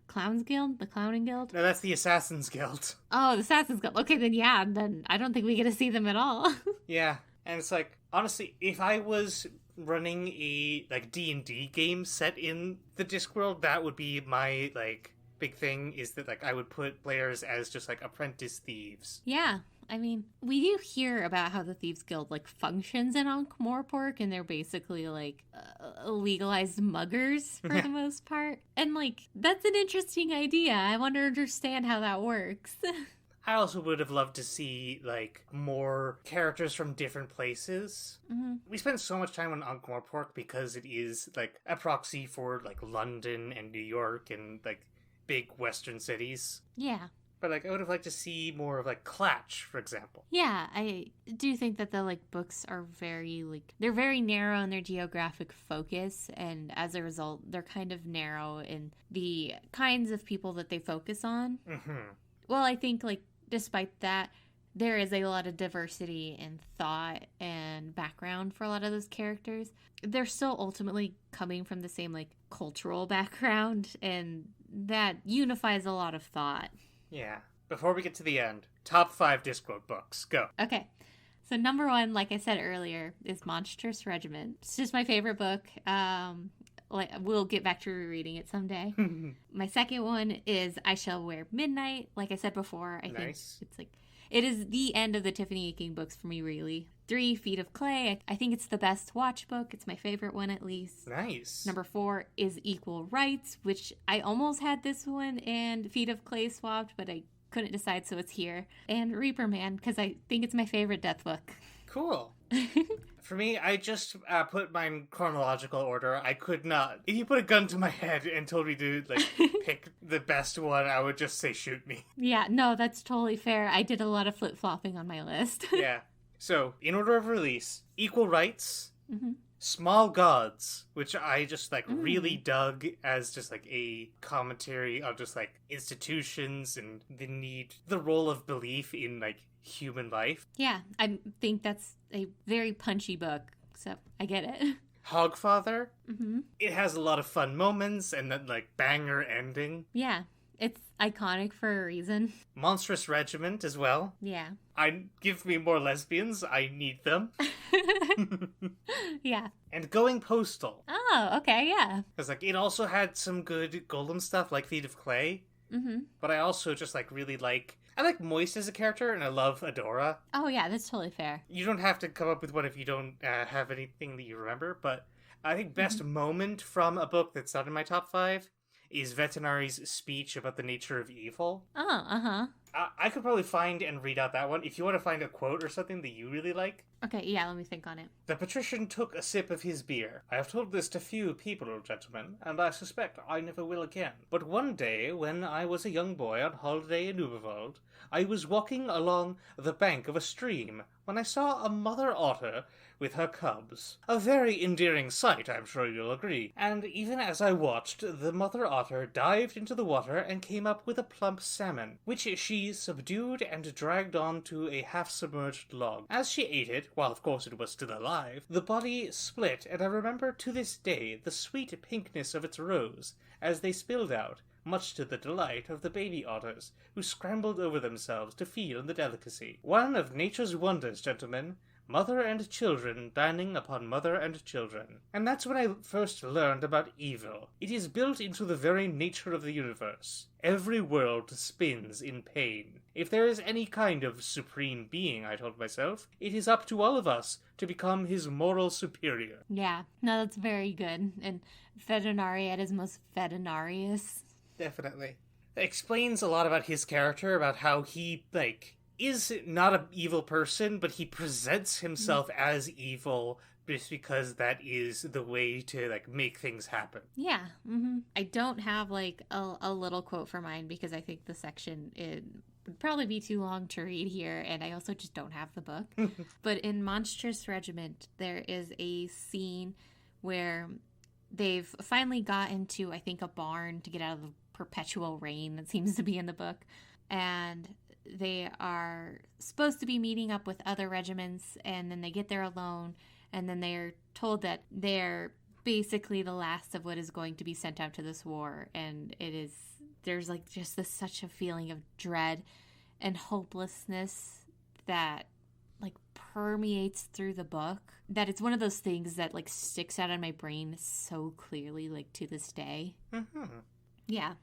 Clowns Guild, the Clowning Guild. No, that's the Assassin's Guild. Oh, the Assassin's Guild. Okay, then I don't think we get to see them at all. Yeah, and it's like, honestly, if I was running a, like, D&D game set in the Discworld, that would be my, like, big thing, is that, like, I would put players as just, like, apprentice thieves. Yeah, I mean, we do hear about how the Thieves Guild, like, functions in Ankh-Morpork, and they're basically, like, legalized muggers for the most part. And, like, that's an interesting idea. I want to understand how that works. I also would have loved to see, like, more characters from different places. We spend so much time on Ankh-Morpork because it is, like, a proxy for, like, London and New York and, like, big Western cities. Yeah. But, like, I would have liked to see more of, like, Clatch, for example. Yeah, I do think that the, like, books are very, like, they're very narrow in their geographic focus, and as a result, they're kind of narrow in the kinds of people that they focus on. Well, I think, like, despite that, there is a lot of diversity in thought and background for a lot of those characters. They're still ultimately coming from the same, like, cultural background, and that unifies a lot of thought. Yeah. Before we get to the end, top 5 Discworld books. Go. Okay. So number 1, like I said earlier, is Monstrous Regiment. It's just my favorite book. We'll get back to rereading it someday. My second one is I Shall Wear Midnight. Like I said before, I think it's like, it is the end of the Tiffany Aching books for me, really. 3, Feet of Clay. I think it's the best watch book. It's my favorite one, at least. Nice. Number 4 is Equal Rights, which I almost had this one and Feet of Clay swapped, but I couldn't decide, so it's here. And Reaper Man, because I think it's my favorite death book. Cool. For me, I just put mine in chronological order. I could not. If you put a gun to my head and told me to, like, pick the best one, I would just say shoot me. Yeah, no, that's totally fair. I did a lot of flip-flopping on my list. Yeah. So, in order of release, Equal Rights, Small Gods, which I just, like, really dug as just, like, a commentary on just, like, institutions and the role of belief in, like, human life. Yeah, I think that's a very punchy book, so I get it. Hogfather, it has a lot of fun moments and then, like, banger ending. Yeah, It's iconic for a reason. Monstrous Regiment as well. Yeah. Give me more lesbians. I need them. Yeah. And Going Postal. Oh, okay, yeah. Because, like, it also had some good Golem stuff, like Feet of Clay. Mm-hmm. But I also just, like, really like... I like Moist as a character, and I love Adora. Oh, yeah, that's totally fair. You don't have to come up with one if you don't have anything that you remember, but I think best moment from a book that's not in my top 5 is Vetinari's speech about the nature of evil. Oh, uh-huh. I could probably find and read out that one if you want to find a quote or something that you really like. Okay, yeah, let me think on it. The patrician took a sip of his beer. I have told this to few people, gentlemen, and I suspect I never will again. But one day, when I was a young boy on holiday in Uberwald, I was walking along the bank of a stream when I saw a mother otter with her cubs. A very endearing sight, I'm sure you'll agree. And even as I watched, the mother otter dived into the water and came up with a plump salmon, which she subdued and dragged on to a half-submerged log. As she ate it, while of course it was still alive, the body split, and I remember to this day the sweet pinkness of its roes as they spilled out, much to the delight of the baby otters, who scrambled over themselves to feed on the delicacy. One of nature's wonders, gentlemen. Mother and children dining upon mother and children. And that's when I first learned about evil. It is built into the very nature of the universe. Every world spins in pain. If there is any kind of supreme being, I told myself, it is up to all of us to become his moral superior. Yeah, no, that's very good. And Vetinari at his most Vetinarius. Definitely. It explains a lot about his character, about how he, is not an evil person, but he presents himself as evil just because that is the way to, make things happen. Yeah. Mm-hmm. I don't have, a little quote for mine because I think the section would probably be too long to read here, and I also just don't have the book. But in Monstrous Regiment, there is a scene where they've finally got into, I think, a barn to get out of the perpetual rain that seems to be in the book. And they are supposed to be meeting up with other regiments, and then they get there alone, and then they're told that they're basically the last of what is going to be sent out to this war, and there's just such a feeling of dread and hopelessness that permeates through the book, that it's one of those things that sticks out on my brain so clearly to this day. Mm-hmm. Yeah.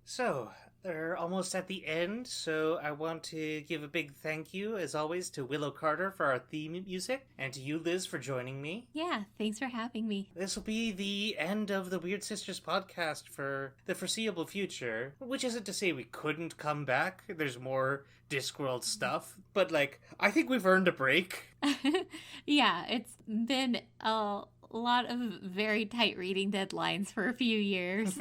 So, they're almost at the end, so I want to give a big thank you, as always, to Willow Carter for our theme music, and to you, Liz, for joining me. Yeah, thanks for having me. This will be the end of the Wyrd Sisters podcast for the foreseeable future, which isn't to say we couldn't come back. There's more Discworld stuff, but, I think we've earned a break. Yeah, it's been a lot of very tight reading deadlines for a few years.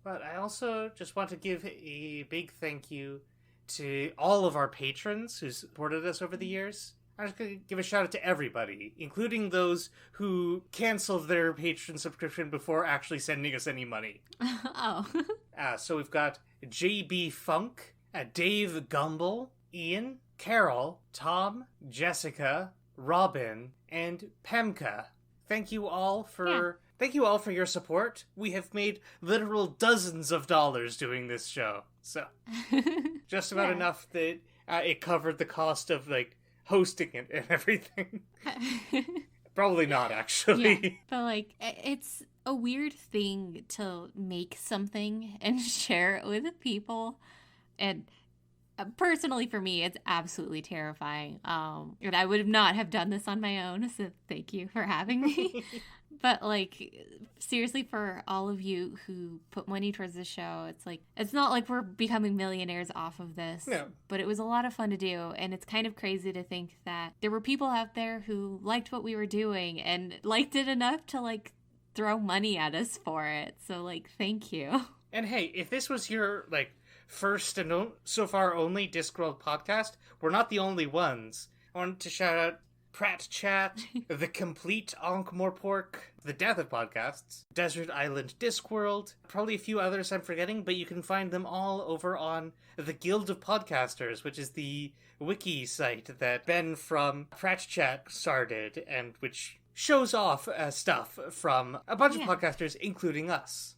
But I also just want to give a big thank you to all of our patrons who supported us over the years. I'm just going to give a shout out to everybody, including those who canceled their patron subscription before actually sending us any money. Oh. So we've got JB Funk, Dave Gumble, Ian, Carol, Tom, Jessica, Robin, and Pemka. Thank you all for your support. We have made literal dozens of dollars doing this show. So, just about enough that it covered the cost of, hosting it and everything. Probably not, actually. Yeah, but, it's a weird thing to make something and share it with people. And personally, for me, it's absolutely terrifying. And I would not have done this on my own, so thank you for having me. But, seriously, for all of you who put money towards the show, it's not like we're becoming millionaires off of this. No. But it was a lot of fun to do, and it's kind of crazy to think that there were people out there who liked what we were doing and liked it enough to, throw money at us for it. So, thank you. And hey, if this was your, first and so far only Discworld podcast, we're not the only ones. I wanted to shout out Pratt Chat, The Complete Ankh-Morpork, The Death of Podcasts, Desert Island Discworld, probably a few others I'm forgetting, but you can find them all over on the Guild of Podcasters, which is the wiki site that Ben from Pratt Chat started, and which shows off stuff from a bunch of podcasters, including us.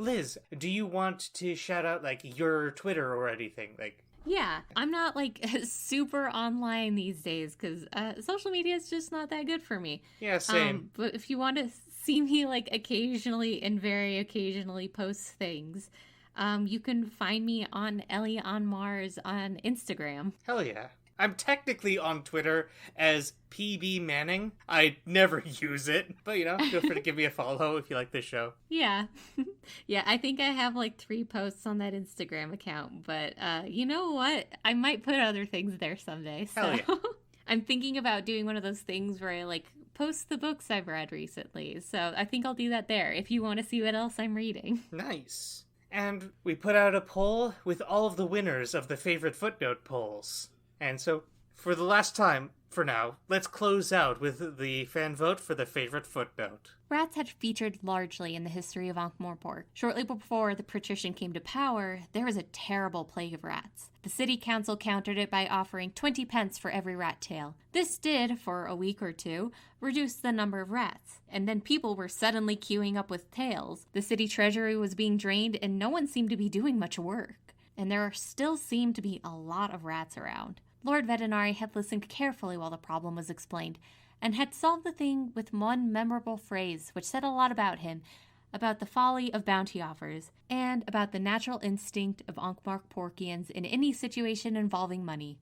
Liz, do you want to shout out, like, your Twitter or anything? Like, Yeah, I'm not like super online these days because social media is just not that good for me. yeah, same. But if you want to see me like occasionally and very occasionally post things, you can find me on Ellie on Mars on Instagram. Hell yeah. I'm technically on Twitter as PB Manning. I never use it, but, feel free to give me a follow if you like this show. Yeah. Yeah, I think I have like 3 posts on that Instagram account, but you know what? I might put other things there someday. So Hell yeah. I'm thinking about doing one of those things where I like post the books I've read recently. So I think I'll do that there if you want to see what else I'm reading. Nice. And we put out a poll with all of the winners of the favorite footnote polls. And so, for the last time, for now, let's close out with the fan vote for the favorite footnote. Rats had featured largely in the history of Ankh-Morpork. Shortly before the patrician came to power, there was a terrible plague of rats. The city council countered it by offering 20 pence for every rat tail. This did, for a week or two, reduce the number of rats. And then people were suddenly queuing up with tails. The city treasury was being drained and no one seemed to be doing much work. And there still seemed to be a lot of rats around. Lord Vetinari had listened carefully while the problem was explained, and had solved the thing with one memorable phrase which said a lot about him, about the folly of bounty offers, and about the natural instinct of Ankh-Morporkians in any situation involving money.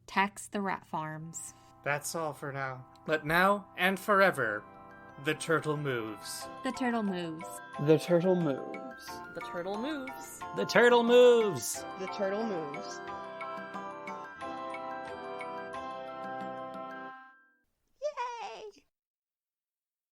Tax the rat farms. That's all for now. But now and forever, the turtle moves. The turtle moves. The turtle moves. The turtle moves. The turtle moves. The turtle moves.